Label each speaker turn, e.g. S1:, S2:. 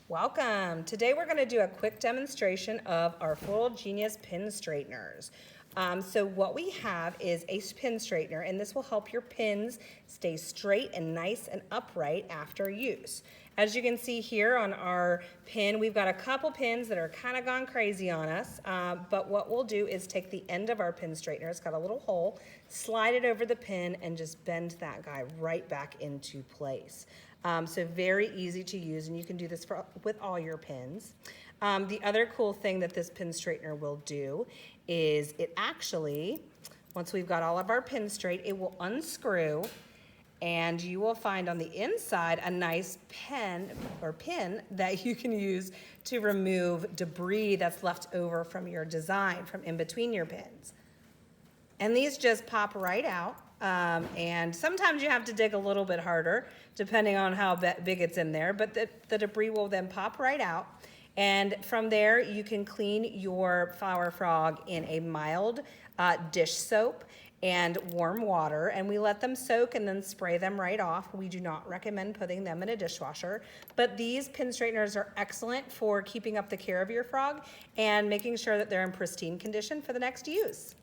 S1: Welcome. Today we're going to do a quick demonstration of our Floral Genius pin straighteners. So what we have is a pin straightener, and this will help your pins stay straight and nice and upright after use. As you can see here on our pin, we've got a couple pins that are kind of gone crazy on us, but what we'll do is take the end of our pin straightener, it's got a little hole, slide it over the pin, and just bend that guy right back into place. So very easy to use, and you can do this with all your pins. The other cool thing that this pin straightener will do is it actually, once we've got all of our pins straight, it will unscrew, and you will find on the inside a nice pen or pin that you can use to remove debris that's left over from your design, from in between your pins. And these just pop right out. And sometimes you have to dig a little bit harder depending on how big it's in there, but the debris will then pop right out. And from there, you can clean your flower frog in a mild dish soap and warm water, and we let them soak and then spray them right off. We do not recommend putting them in a dishwasher, but these pin straighteners are excellent for keeping up the care of your frog and making sure that they're in pristine condition for the next use.